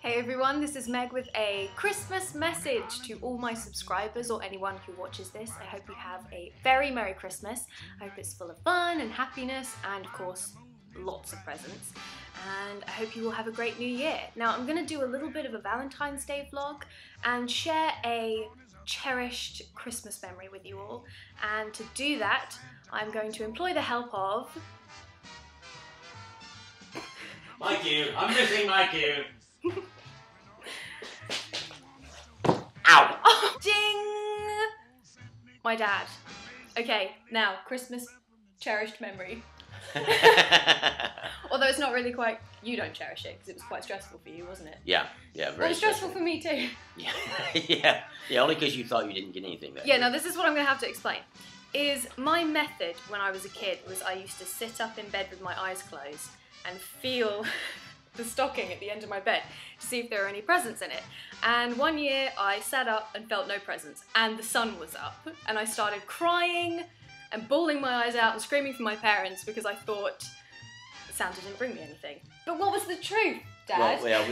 Hey everyone, this is Meg with a Christmas message to all my subscribers or anyone who watches this. I hope you have a very Merry Christmas. I hope it's full of fun and happiness and of course lots of presents. And I hope you will have a great new year. Now I'm going to do a little bit of a Valentine's Day vlog and share a cherished Christmas memory with you all. And to do that, I'm going to employ the help of... My cue. I'm missing my cue. Ow! Oh, ding! My dad. Okay, now, Christmas cherished memory. Although it's not really quite, you don't cherish it, because it was quite stressful for you, wasn't it? Yeah, very It was stressful for me too. Yeah, only because you thought you didn't get anything that Yeah, year. now this is what I'm going to have to explain. Is my method when I was a kid was I used to sit up in bed with my eyes closed and feel the stocking at the end of my bed to see if there were any presents in it. And one year I sat up and felt no presents and the sun was up and I started crying and bawling my eyes out and screaming for my parents because I thought Santa didn't bring me anything. But what was the truth, Dad? Well,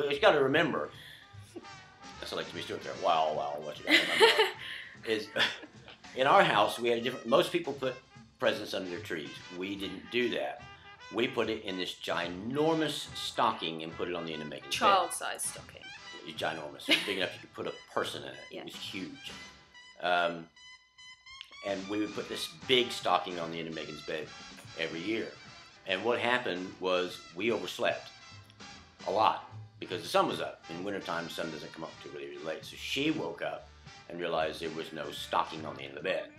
we've got to remember. That's like Jimmy Stewart there. Wow, what you got to remember is in our house we had a different. Most people put presents under their trees. We didn't do that. We put it in this ginormous stocking and put it on the end of Megan's bed. Child-sized stocking. It was ginormous. It was big enough you could put a person in it. Yeah. It was huge. And we would put this big stocking on the end of Megan's bed every year. And what happened was we overslept a lot because the sun was up. In wintertime, the sun doesn't come up until really, really late. So she woke up and realized there was no stocking on the end of the bed.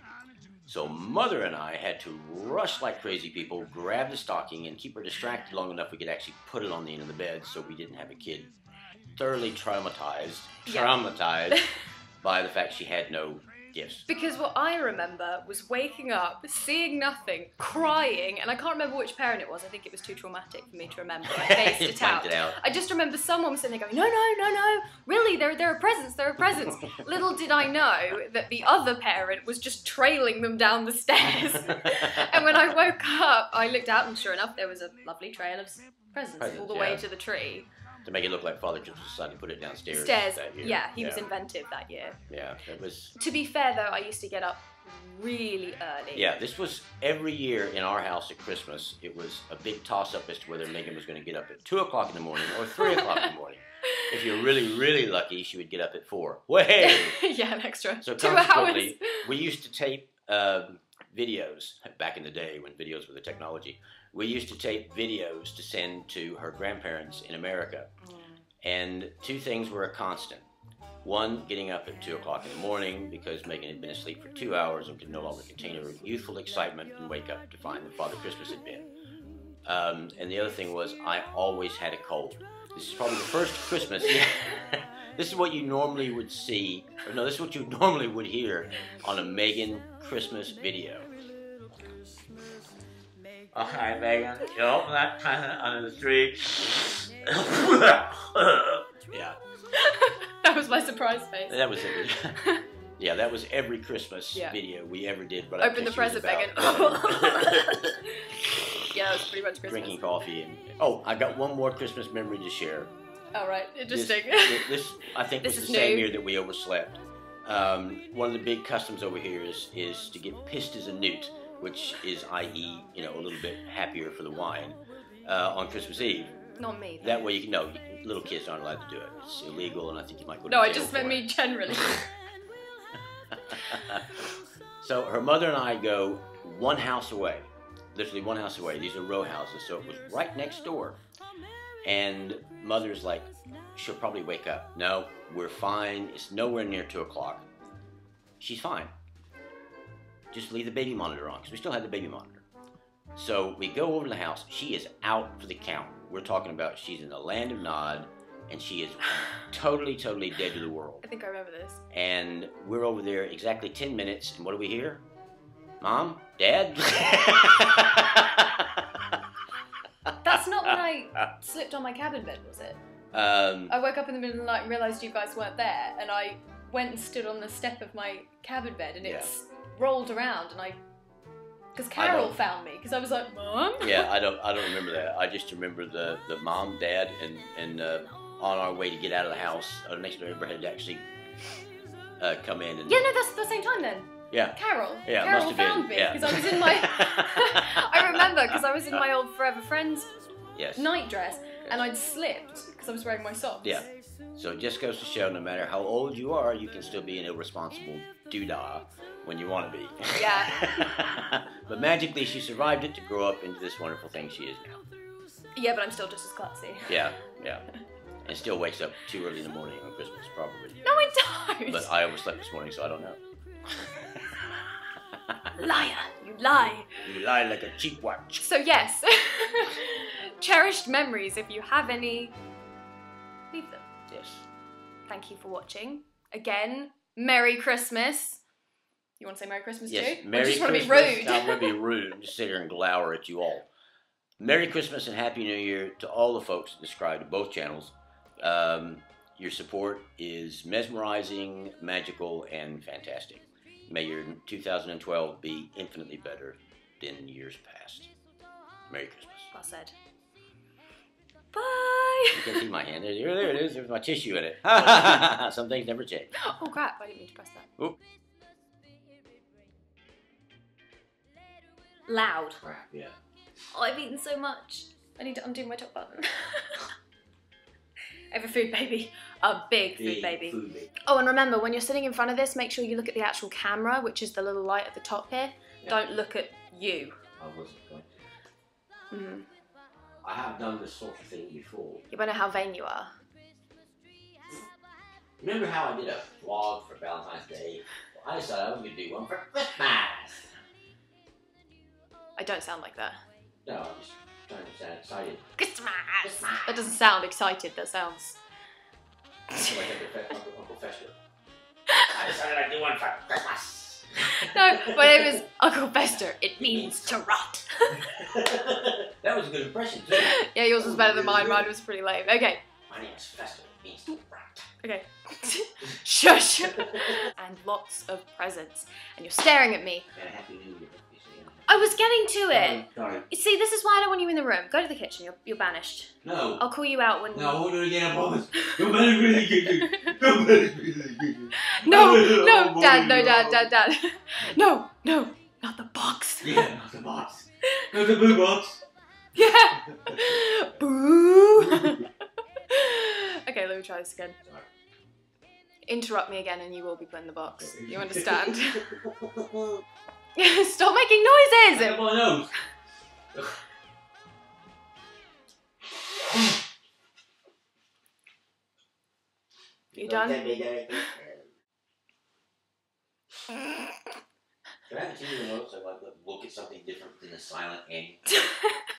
So Mother and I had to rush like crazy people, grab the stocking, and keep her distracted long enough we could actually put it on the end of the bed so we didn't have a kid thoroughly traumatized by the fact she had no gifts. Because what I remember was waking up, seeing nothing, crying, and I can't remember which parent it was. I think it was too traumatic for me to remember. I phased it out. I just remember someone was sitting there going, no, really, there are presents, there are presents. Little did I know that the other parent was just trailing them down the stairs. And when I woke up, I looked out and sure enough, there was a lovely trail of presents all the way to the tree. To make it look like Father Christmas decided to put it downstairs. That year. Yeah, he was inventive that year. Yeah, it was. To be fair though, I used to get up really early. Yeah, this was every year in our house at Christmas. It was a big toss-up as to whether Megan was going to get up at 2 o'clock in the morning or 3 o'clock in the morning. If you're really, really lucky, she would get up at 4. Way! Yeah, an extra so 2 hours. We used to tape videos back in the day when videos were the technology. We used to tape videos to send to her grandparents in America. And two things were a constant. One, getting up at 2 o'clock in the morning because Megan had been asleep for 2 hours and could no longer contain her youthful excitement and wake up to find that Father Christmas had been. And the other thing was I always had a cold. This is probably the first Christmas. This is what you normally would see, or no, this is what you normally would hear on a Megan Christmas video. Okay, Megan, you open that present under the tree. Yeah. That was my surprise face. That was it. Yeah, that was every Christmas video we ever did. But open the present, Megan. Yeah, that was pretty much Christmas. Drinking coffee and oh, I got one more Christmas memory to share. All right, interesting. This I think was the same year that we overslept. One of the big customs over here is to get pissed as a newt, which is, i.e., a little bit happier for the wine, on Christmas Eve. Not me. That way you can, no, little kids aren't allowed to do it. It's illegal and I think you might go to jail. No, I just meant me generally. So her mother and I go one house away, literally one house away. These are row houses, so it was right next door. And Mother's like, she'll probably wake up. No, we're fine. It's nowhere near 2 o'clock. She's fine. Just leave the baby monitor on, because we still had the baby monitor. So we go over to the house. She is out for the count. We're talking about she's in the land of Nod, and she is totally dead to the world. I think I remember this. And we're over there exactly 10 minutes, and what do we hear? Mom? Dad? That's not when I slipped on my cabin bed, was it? I woke up in the middle of the night and realised you guys weren't there, and I went and stood on the step of my cabin bed, and it's rolled around, and because Carol found me, because I was like, Mom? Yeah, I don't remember that. I just remember the mom, dad, and on our way to get out of the house. Our next door neighbor had to actually come in. And, Yeah, no, that's the same time then. yeah. Carol. Yeah, Carol must have found been, me yeah. because I was in my. I remember because I was in my old Forever Friends Yes. night dress and I'd slipped because I was wearing my socks. Yeah. So it just goes to show, no matter how old you are, you can still be an irresponsible doodah when you want to be. Yeah. But magically, she survived it to grow up into this wonderful thing she is now. Yeah, but I'm still just as klutzy. Yeah, yeah. And still wakes up too early in the morning on Christmas, probably. No, I don't. But I overslept this morning, so I don't know. Liar, you lie. You lie like a cheap watch. So yes, cherished memories. If you have any, leave them. Yes. Thank you for watching. Again, Merry Christmas. You want to say Merry Christmas Yes, too? Merry or just Christmas. Want to be rude? I'm going to be rude and just sit here and glower at you all. Merry Christmas and Happy New Year to all the folks subscribed to both channels. Your support is mesmerizing, magical, and fantastic. May your 2012 be infinitely better than years past. Merry Christmas. Well said. Bye. You can see my hand. There it is. There's my tissue in it. Some things never change. Oh crap! I didn't mean to press that. Oop. Loud. Crap, yeah. Oh, I've eaten so much. I need to undo my top button. I have a food baby. A big food baby. Food baby. Oh, and remember, when you're sitting in front of this, make sure you look at the actual camera, which is the little light at the top here. Yeah. Don't look at you. I wasn't going to. Mm. I have done this sort of thing before. You better know how vain you are. Remember how I did a vlog for Valentine's Day? Well, I decided I was going to do one for Christmas. I don't sound like that. No, I'm just trying to sound excited. Christmas! That doesn't sound excited, that sounds... Like Uncle Fester. I decided I'd do one for Christmas. No, my name is Uncle Fester. It means to rot. That was a good impression, too. Yeah, yours was better than mine. Mine was pretty lame. Okay. My name is Fester. It means to rot. Okay. Shush. And lots of presents. And you're staring at me. And a Happy New Year. I was getting to it. Sorry. You see, this is why I don't want you in the room. Go to the kitchen. You're banished. No. I'll call you out when... No, I won't do it again, I promise. Don't banish me to the kitchen. Don't banish me to the kitchen. No, Dad, no, Dad. No, not the box. Yeah, not the box. Not the blue box. Yeah. Boo. Okay, let me try this again. Sorry. Interrupt me again and you will be put in the box. You understand? Stop making noises! I got my nose. You done? Can I continue the notes? I'd like to look at something different than a silent Annie.